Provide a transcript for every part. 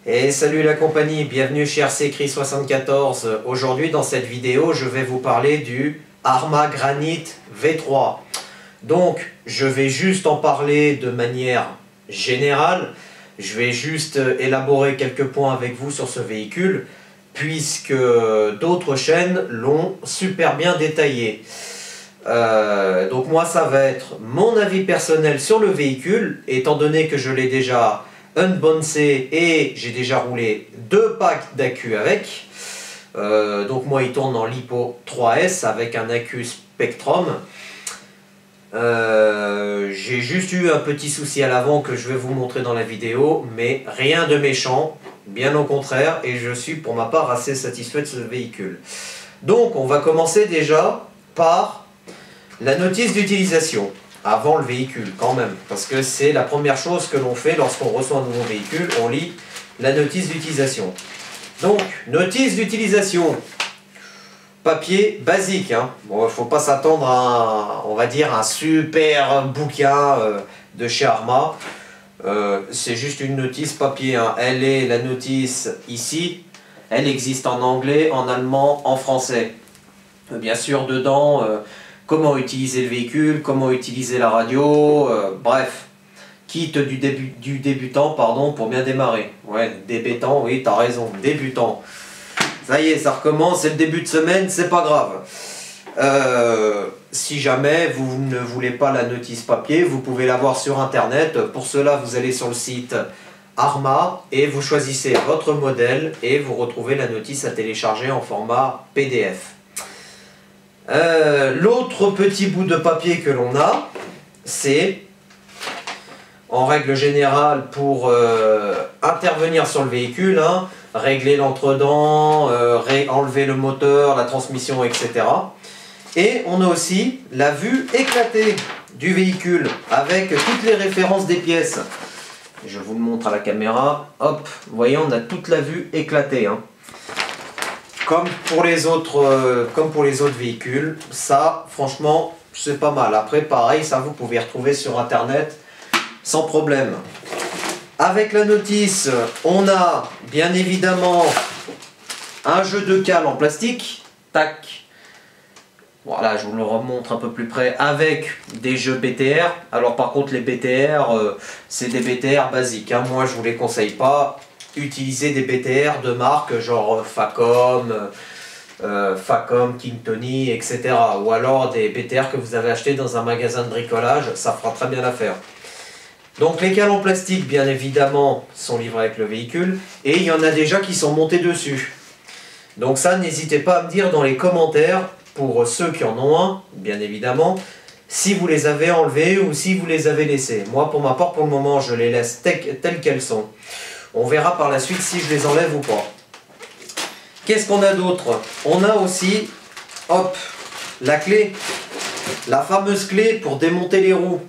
Et salut la compagnie, bienvenue chez RC Cris 74. Aujourd'hui dans cette vidéo, je vais vous parler du Arrma Granite V3. Donc, je vais juste en parler de manière générale. Je vais juste élaborer quelques points avec vous sur ce véhicule, puisque d'autres chaînes l'ont super bien détaillé. Donc moi, ça va être mon avis personnel sur le véhicule, étant donné que je l'ai déjà unboxé et j'ai déjà roulé 2 packs d'accu avec. Donc moi, il tourne en LiPo 3S avec un accu Spectrum. J'ai juste eu un petit souci à l'avant que je vais vous montrer dans la vidéo, mais rien de méchant, bien au contraire, et je suis pour ma part assez satisfait de ce véhicule. Donc on va commencer déjà par la notice d'utilisation, avant le véhicule quand même, parce que c'est la première chose que l'on fait lorsqu'on reçoit un nouveau véhicule, on lit la notice d'utilisation. Donc, notice d'utilisation, papier basique, hein. Bon, il ne faut pas s'attendre à, on va dire, un super bouquin de chez Arrma. C'est juste une notice papier, hein. Elle est la notice ici, elle existe en anglais, en allemand, en français. Bien sûr, dedans, comment utiliser le véhicule, comment utiliser la radio, bref. Kit du débutant, pardon, pour bien démarrer. Ouais, débutant, oui, t'as raison, débutant. Ça y est, ça recommence, c'est le début de semaine, c'est pas grave. Si jamais vous ne voulez pas la notice papier, vous pouvez l'avoir sur internet. Pour cela, vous allez sur le site Arrma et vous choisissez votre modèle et vous retrouvez la notice à télécharger en format PDF. L'autre petit bout de papier que l'on a, c'est en règle générale pour intervenir sur le véhicule, hein, régler l'entredent, enlever le moteur, la transmission, etc. Et on a aussi la vue éclatée du véhicule avec toutes les références des pièces. Je vous le montre à la caméra. Hop, vous voyez, on a toute la vue éclatée, hein. Comme pour les autres véhicules, ça, franchement, c'est pas mal. Après, pareil, ça vous pouvez retrouver sur internet sans problème. Avec la notice, on a bien évidemment un jeu de cale en plastique. Tac. Voilà, je vous le remontre un peu plus près avec des jeux BTR. Alors par contre, les BTR, c'est des BTR basiques, hein. Moi, je vous les conseille pas. Utiliser des BTR de marque genre Facom, King Tony, etc. Ou alors des BTR que vous avez acheté dans un magasin de bricolage, ça fera très bien l'affaire. Donc les cales en plastique, bien évidemment, sont livrées avec le véhicule, et il y en a déjà qui sont montés dessus. Donc ça, n'hésitez pas à me dire dans les commentaires, pour ceux qui en ont un, bien évidemment, si vous les avez enlevés ou si vous les avez laissés. Moi, pour ma part, pour le moment, je les laisse telles qu'elles sont. On verra par la suite si je les enlève ou pas. Qu'est-ce qu'on a d'autre? On a aussi, hop, la clé. La fameuse clé pour démonter les roues.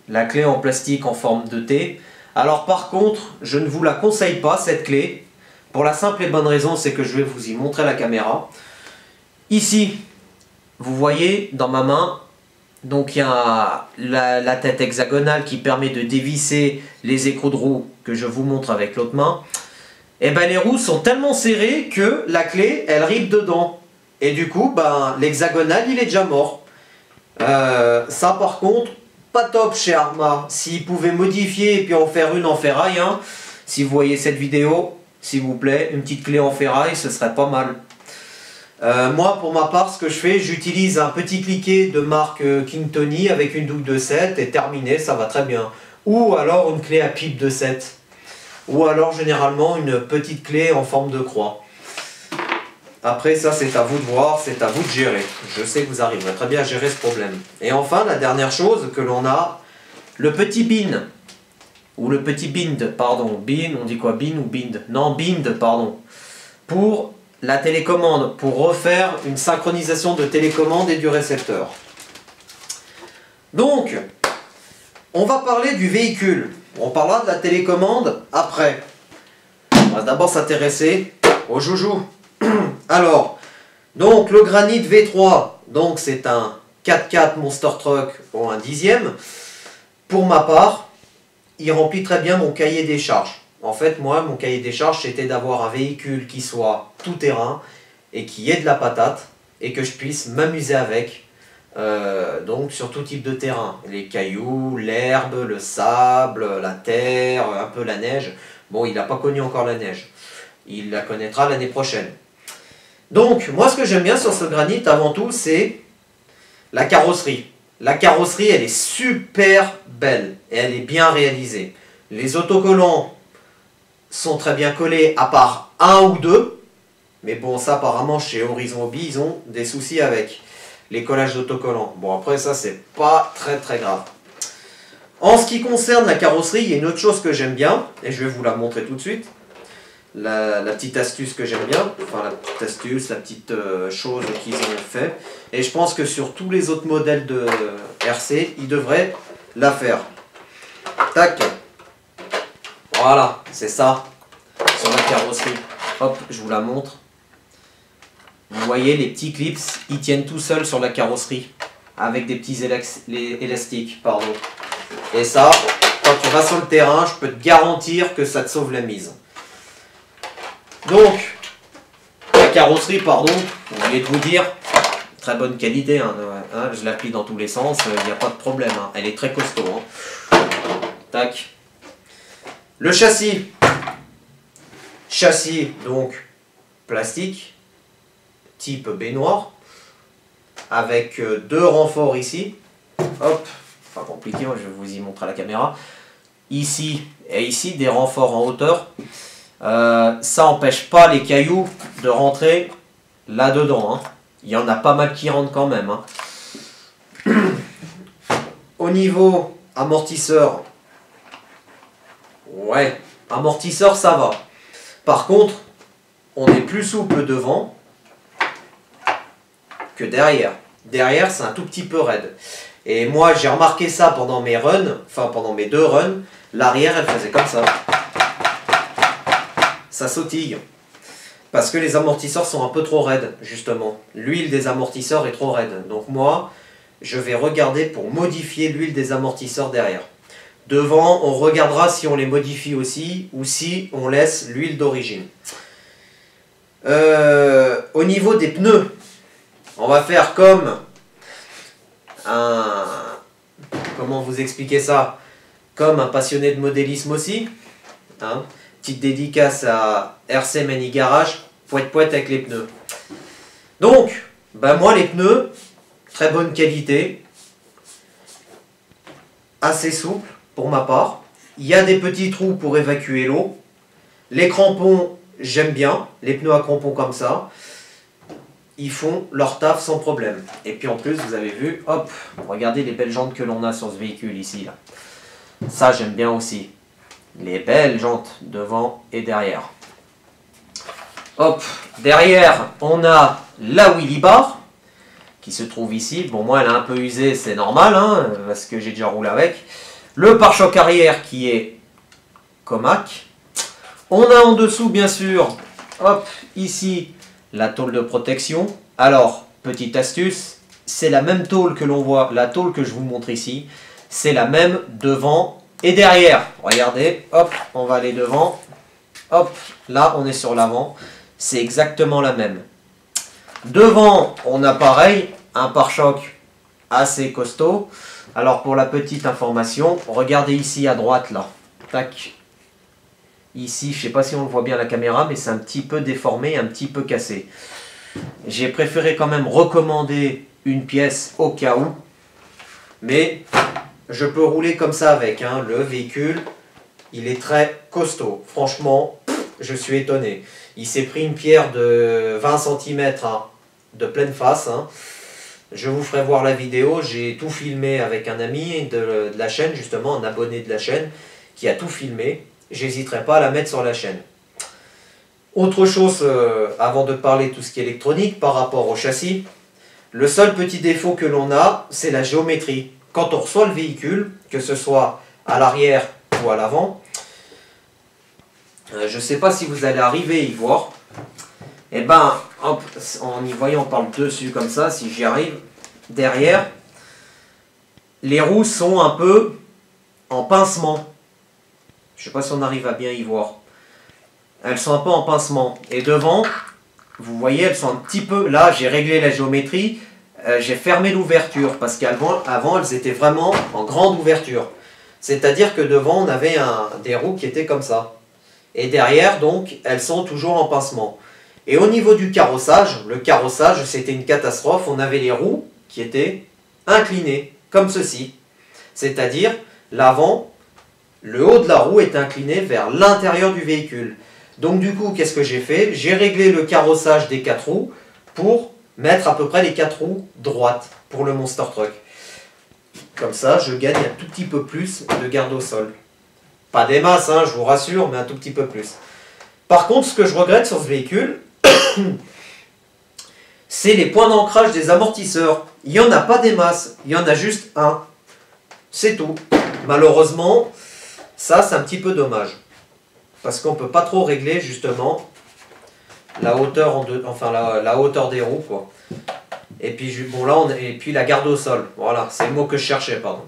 La clé en plastique en forme de T. Alors par contre, je ne vous la conseille pas, cette clé. Pour la simple et bonne raison, c'est que je vais vous y montrer à la caméra. Ici, vous voyez dans ma main, donc il y a la tête hexagonale qui permet de dévisser les écrous de roue que je vous montre avec l'autre main. Et ben les roues sont tellement serrées que la clé, elle ripe dedans. Et du coup, ben, l'hexagonal, il est déjà mort. Ça par contre, pas top chez Arrma. S'ils pouvaient modifier et puis en faire une en ferraille, hein, si vous voyez cette vidéo, s'il vous plaît, une petite clé en ferraille, ce serait pas mal. Moi, pour ma part, ce que je fais, j'utilise un petit cliquet de marque King Tony avec une double de 7 et terminé, ça va très bien. Ou alors une clé à pipe de 7. Ou alors généralement une petite clé en forme de croix. Après ça, c'est à vous de voir, c'est à vous de gérer. Je sais que vous arriverez très bien à gérer ce problème. Et enfin, la dernière chose que l'on a, le petit bin. Ou le petit bind, pardon. Bin, on dit quoi? Bin ou bind? Non, bind, pardon. Pour la télécommande, pour refaire une synchronisation de télécommande et du récepteur. Donc, on va parler du véhicule. On parlera de la télécommande après. On va d'abord s'intéresser au joujou. Alors, donc le Granite V3, donc c'est un 4x4 Monster Truck ou un 10e. Pour ma part, il remplit très bien mon cahier des charges. En fait, moi, mon cahier des charges, c'était d'avoir un véhicule qui soit tout-terrain et qui ait de la patate et que je puisse m'amuser avec, donc sur tout type de terrain. Les cailloux, l'herbe, le sable, la terre, un peu la neige. Bon, il n'a pas connu encore la neige. Il la connaîtra l'année prochaine. Donc, moi, ce que j'aime bien sur ce granit, avant tout, c'est la carrosserie. La carrosserie, elle est super belle et elle est bien réalisée. Les autocollants sont très bien collés, à part un ou deux. Mais bon, ça, apparemment, chez Horizon Hobby, ils ont des soucis avec les collages d'autocollants. Bon, après, ça, c'est pas très très grave. En ce qui concerne la carrosserie, il y a une autre chose que j'aime bien, et je vais vous la montrer tout de suite. La petite astuce que j'aime bien, enfin la petite astuce, la petite chose qu'ils ont fait. Et je pense que sur tous les autres modèles de RC, ils devraient la faire. Tac. Voilà, c'est ça, sur la carrosserie. Hop, je vous la montre. Vous voyez, les petits clips, ils tiennent tout seuls sur la carrosserie, avec des petits élastiques, pardon. Et ça, quand tu vas sur le terrain, je peux te garantir que ça te sauve la mise. Donc, la carrosserie, pardon, j'ai oublié de vous dire, très bonne qualité, hein, je la plie dans tous les sens, il n'y a pas de problème, hein, elle est très costaud. Hein. Tac. Le châssis. Châssis, donc, plastique, type baignoire, avec deux renforts ici. Hop, pas compliqué, je vais vous y montrer à la caméra. Ici et ici, des renforts en hauteur. Ça n'empêche pas les cailloux de rentrer là-dedans. Hein. Il y en a pas mal qui rentrent quand même. Hein. Au niveau amortisseur, ouais, amortisseur ça va. Par contre, on est plus souple devant que derrière. Derrière, c'est un tout petit peu raide. Et moi, j'ai remarqué ça pendant mes runs, enfin pendant mes 2 runs. L'arrière, elle faisait comme ça. Ça sautille. Parce que les amortisseurs sont un peu trop raides, justement. L'huile des amortisseurs est trop raide. Donc moi, je vais regarder pour modifier l'huile des amortisseurs derrière. Devant, on regardera si on les modifie aussi ou si on laisse l'huile d'origine. Au niveau des pneus, on va faire comme un... Comment vous expliquer ça? Comme un passionné de modélisme aussi. Hein? Petite dédicace à RC Many Garage, poète avec les pneus. Donc, ben moi les pneus, très bonne qualité, assez souple pour ma part. Il y a des petits trous pour évacuer l'eau. Les crampons, j'aime bien, les pneus à crampons comme ça. Ils font leur taf sans problème. Et puis en plus, vous avez vu, hop, regardez les belles jantes que l'on a sur ce véhicule ici. Là. Ça, j'aime bien aussi. Les belles jantes devant et derrière. Hop, derrière, on a la wheelie bar qui se trouve ici. Bon, moi, elle est un peu usée, c'est normal, hein, parce que j'ai déjà roulé avec. Le pare-choc arrière qui est Comac. On a en dessous, bien sûr, hop, ici, la tôle de protection. Alors, petite astuce, c'est la même tôle que l'on voit, la tôle que je vous montre ici, c'est la même devant et derrière. Regardez, hop, on va aller devant. Hop, là, on est sur l'avant. C'est exactement la même. Devant, on a pareil, un pare-choc assez costaud. Alors, pour la petite information, regardez ici à droite, là. Tac. Ici, je ne sais pas si on le voit bien à la caméra, mais c'est un petit peu déformé, un petit peu cassé. J'ai préféré quand même recommander une pièce au cas où. Mais je peux rouler comme ça avec. Hein. Le véhicule, il est très costaud. Franchement, je suis étonné. Il s'est pris une pierre de 20 cm hein, de pleine face. Hein. Je vous ferai voir la vidéo. J'ai tout filmé avec un ami de la chaîne, justement, un abonné de la chaîne, qui a tout filmé. J'hésiterai pas à la mettre sur la chaîne. Autre chose, avant de parler de tout ce qui est électronique, par rapport au châssis, le seul petit défaut que l'on a, c'est la géométrie. Quand on reçoit le véhicule, que ce soit à l'arrière ou à l'avant, je ne sais pas si vous allez arriver à y voir, et ben, hop, en y voyant par le dessus comme ça, si j'y arrive, derrière, les roues sont un peu en pincement. Je ne sais pas si on arrive à bien y voir. Elles sont un peu en pincement. Et devant, vous voyez, elles sont un petit peu... Là, j'ai réglé la géométrie. J'ai fermé l'ouverture. Parce qu'avant, elles étaient vraiment en grande ouverture. C'est-à-dire que devant, on avait des roues qui étaient comme ça. Et derrière, donc, elles sont toujours en pincement. Et au niveau du carrossage, le carrossage, c'était une catastrophe. On avait les roues qui étaient inclinées, comme ceci. C'est-à-dire, l'avant, le haut de la roue est incliné vers l'intérieur du véhicule. Donc du coup, qu'est-ce que j'ai fait? J'ai réglé le carrossage des 4 roues pour mettre à peu près les 4 roues droites pour le Monster Truck. Comme ça, je gagne un tout petit peu plus de garde au sol. Pas des masses, hein, je vous rassure, mais un tout petit peu plus. Par contre, ce que je regrette sur ce véhicule, c'est les points d'ancrage des amortisseurs. Il n'y en a pas des masses, il y en a juste un. C'est tout. Malheureusement, ça c'est un petit peu dommage. Parce qu'on ne peut pas trop régler justement la hauteur, la hauteur des roues, quoi. Et puis, bon, là, et puis la garde au sol. Voilà, c'est le mot que je cherchais, pardon.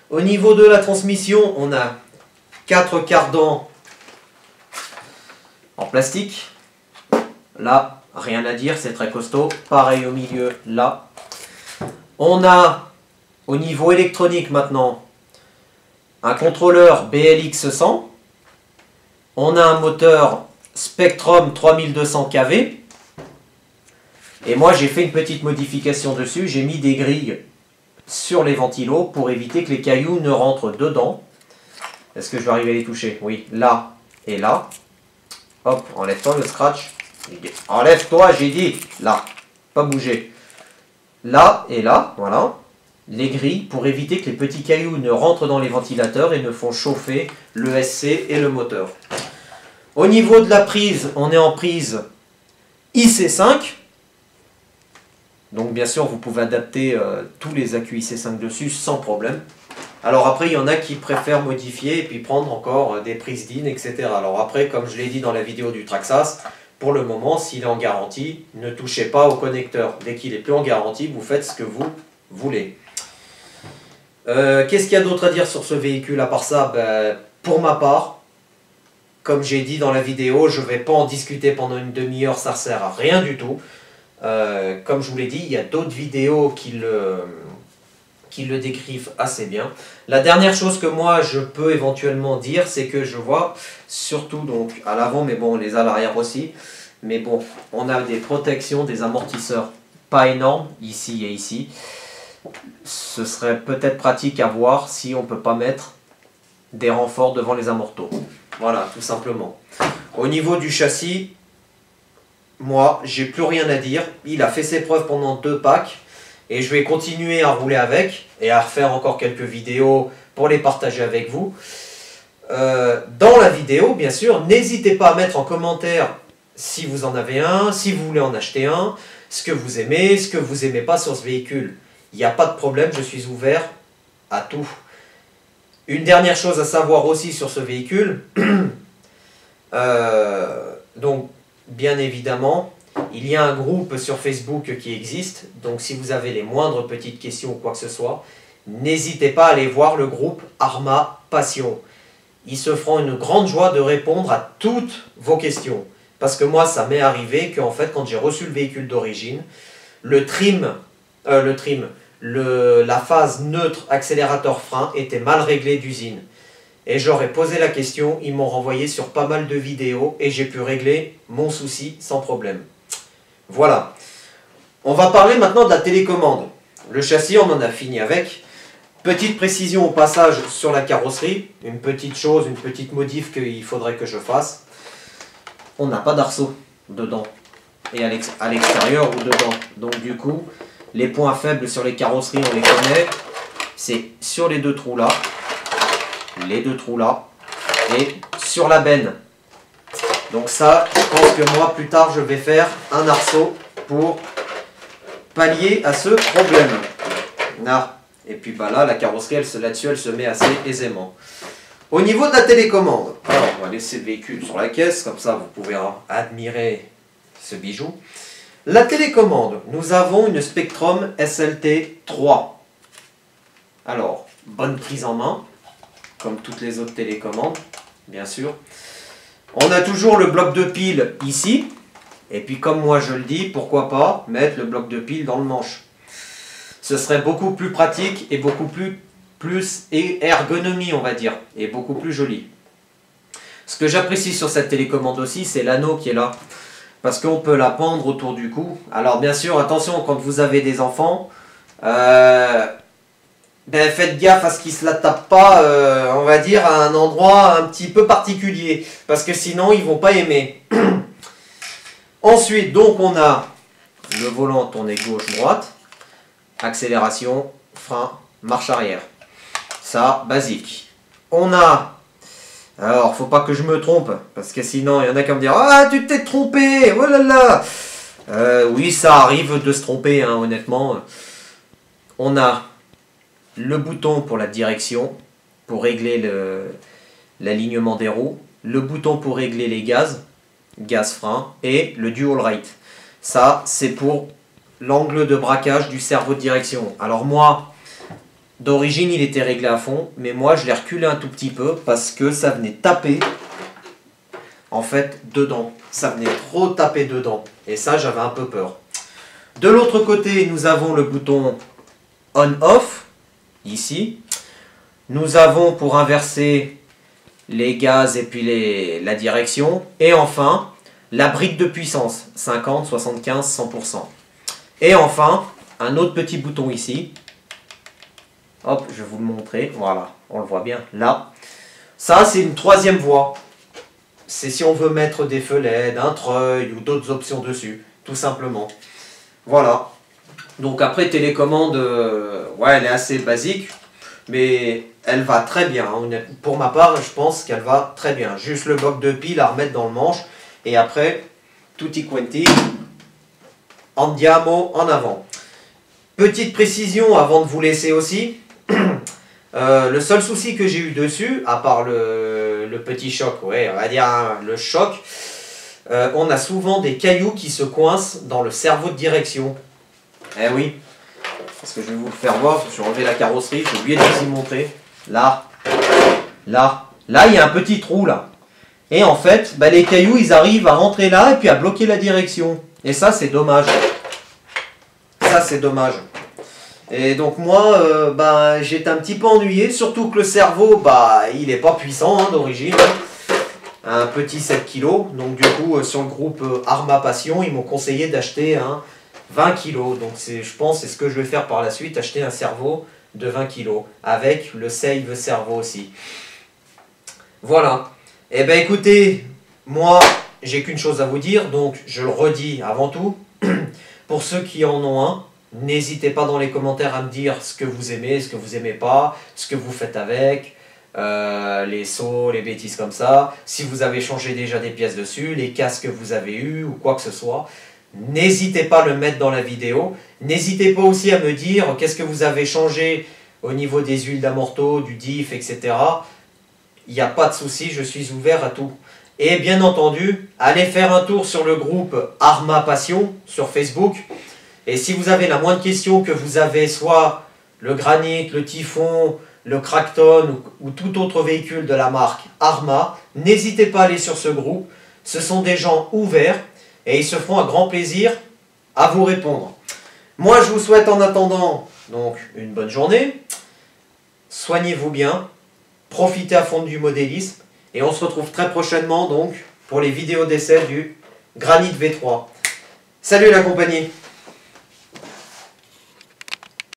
Au niveau de la transmission, on a 4 cardans en plastique. Là, rien à dire, c'est très costaud. Pareil au milieu, là. On a, au niveau électronique maintenant, un contrôleur BLX 100. On a un moteur Spectrum 3200 kV. Et moi, j'ai fait une petite modification dessus. J'ai mis des grilles sur les ventilos pour éviter que les cailloux ne rentrent dedans. Est-ce que je vais arriver à les toucher? Oui, là et là. Hop, enlève-toi le scratch. Enlève-toi, j'ai dit. Là, pas bouger. Là et là, voilà. Les grilles pour éviter que les petits cailloux ne rentrent dans les ventilateurs et ne font chauffer le SC et le moteur. Au niveau de la prise, on est en prise IC5. Donc bien sûr, vous pouvez adapter tous les accus IC5 dessus sans problème. Alors après, il y en a qui préfèrent modifier et puis prendre encore des prises DIN, etc. Alors après, comme je l'ai dit dans la vidéo du Traxxas, pour le moment, s'il est en garantie, ne touchez pas au connecteur. Dès qu'il est plus en garantie, vous faites ce que vous voulez. Qu'est-ce qu'il y a d'autre à dire sur ce véhicule à part ça? Pour ma part, comme j'ai dit dans la vidéo, je ne vais pas en discuter pendant une demi-heure, ça ne sert à rien du tout. Comme je vous l'ai dit, il y a d'autres vidéos qui le décrivent assez bien. La dernière chose que moi je peux éventuellement dire, c'est que je vois, surtout donc à l'avant, mais bon on les a à l'arrière aussi, mais bon, on a des protections, des amortisseurs pas énormes, ici et ici. Ce serait peut-être pratique à voir si on ne peut pas mettre des renforts devant les amortos. Voilà, tout simplement. Au niveau du châssis, moi, j'ai plus rien à dire. Il a fait ses preuves pendant 2 packs. Et je vais continuer à rouler avec. Et à refaire encore quelques vidéos pour les partager avec vous. Dans la vidéo, bien sûr, n'hésitez pas à mettre en commentaire si vous en avez un, si vous voulez en acheter un, ce que vous aimez, ce que vous n'aimez pas sur ce véhicule. Il n'y a pas de problème, je suis ouvert à tout. Une dernière chose à savoir aussi sur ce véhicule. Donc, bien évidemment, il y a un groupe sur Facebook qui existe. Donc, si vous avez les moindres petites questions ou quoi que ce soit, n'hésitez pas à aller voir le groupe Arma Passion. Ils se feront une grande joie de répondre à toutes vos questions. Parce que moi, ça m'est arrivé qu'en fait, quand j'ai reçu le véhicule d'origine, la phase neutre accélérateur-frein était mal réglée d'usine. Et j'aurais posé la question, ils m'ont renvoyé sur pas mal de vidéos et j'ai pu régler mon souci sans problème. Voilà. On va parler maintenant de la télécommande. Le châssis, on en a fini avec. Petite précision au passage sur la carrosserie. Une petite chose, une petite modif qu'il faudrait que je fasse. On n'a pas d'arceau dedans. Et à l'extérieur ou dedans. Donc du coup, les points faibles sur les carrosseries, on les connaît. C'est sur les 2 trous là. Les 2 trous là. Et sur la benne. Donc ça, je pense que moi, plus tard, je vais faire un arceau pour pallier à ce problème. Là. Et puis bah là, la carrosserie, là-dessus, elle se met assez aisément. Au niveau de la télécommande, alors on va laisser le véhicule sur la caisse, comme ça vous pouvez admirer ce bijou. La télécommande, nous avons une Spectrum SLT 3. Alors, bonne prise en main, comme toutes les autres télécommandes. bien sûr. On a toujours le bloc de pile ici. Et puis comme moi je le dis, pourquoi pas mettre le bloc de pile dans le manche. Ce serait beaucoup plus pratique et beaucoup plus ergonomie, on va dire. Et beaucoup plus joli. Ce que j'apprécie sur cette télécommande aussi, c'est l'anneau qui est là. Parce qu'on peut la pendre autour du cou. Alors bien sûr, attention, quand vous avez des enfants, faites gaffe à ce qu'ils ne se la tapent pas, on va dire, à un endroit un petit peu particulier. Parce que sinon, ils ne vont pas aimer. Ensuite, donc, on a le volant tourné gauche-droite, accélération, frein, marche arrière. Ça, basique. On a... Alors, faut pas que je me trompe, parce que sinon, il y en a qui vont me dire « Ah, tu t'es trompé, oh là là !» Oui, ça arrive de se tromper, hein, honnêtement. On a le bouton pour la direction, pour régler l'alignement des roues, le bouton pour régler les gaz, gaz-frein, et le dual rate. Ça, c'est pour l'angle de braquage du cerveau de direction. Alors moi, d'origine, il était réglé à fond, mais moi, je l'ai reculé un tout petit peu parce que ça venait taper, en fait, dedans. Ça venait trop taper dedans. Et ça, j'avais un peu peur. De l'autre côté, nous avons le bouton on-off, ici. Nous avons pour inverser les gaz et puis la direction. Et enfin, la brique de puissance, 50, 75, 100%. Et enfin, un autre petit bouton ici. Hop, je vais vous le montrer. Voilà, on le voit bien là. Ça, c'est une troisième voie. C'est si on veut mettre des feux LED, un treuil ou d'autres options dessus, tout simplement. Voilà. Donc après, télécommande, ouais, elle est assez basique, mais elle va très bien. Pour ma part, je pense qu'elle va très bien. Juste le bloc de pile à remettre dans le manche. Et après, tutti quanti, andiamo en avant. Petite précision avant de vous laisser aussi. Le seul souci que j'ai eu dessus, à part le petit choc, ouais, on va dire hein, le choc, on a souvent des cailloux qui se coincent dans le cerveau de direction. Eh oui, parce que je vais vous le faire voir, je vais enlever la carrosserie, j'ai oublié de vous y montrer. Là, là, là, il y a un petit trou là. Et en fait, les cailloux, ils arrivent à rentrer là et puis à bloquer la direction. Et ça, c'est dommage. Ça, c'est dommage. Et donc moi, j'étais un petit peu ennuyé, surtout que le cerveau, il n'est pas puissant hein, d'origine. Un petit 7 kg. Donc du coup, sur le groupe Arma Passion, ils m'ont conseillé d'acheter un 20 kg. Donc je pense c'est ce que je vais faire par la suite, acheter un cerveau de 20 kg. Avec le Save Cerveau aussi. Voilà. Eh bien écoutez, moi, j'ai qu'une chose à vous dire. Donc je le redis avant tout. Pour ceux qui en ont un, n'hésitez pas dans les commentaires à me dire ce que vous aimez, ce que vous aimez pas, ce que vous faites avec, les sauts, les bêtises comme ça. Si vous avez changé déjà des pièces dessus, les casques que vous avez eu ou quoi que ce soit, n'hésitez pas à le mettre dans la vidéo. N'hésitez pas aussi à me dire qu'est-ce que vous avez changé au niveau des huiles d'amorto, du diff, etc. Il n'y a pas de souci, je suis ouvert à tout. Et bien entendu, allez faire un tour sur le groupe Arma Passion sur Facebook. Et si vous avez la moindre question, que vous avez soit le Granit, le Typhon, le Cracton ou tout autre véhicule de la marque Arma, n'hésitez pas à aller sur ce groupe. Ce sont des gens ouverts et ils se feront un grand plaisir à vous répondre. Moi, je vous souhaite en attendant donc une bonne journée. Soignez-vous bien, profitez à fond du modélisme et on se retrouve très prochainement donc pour les vidéos d'essai du Granit V3. Salut la compagnie!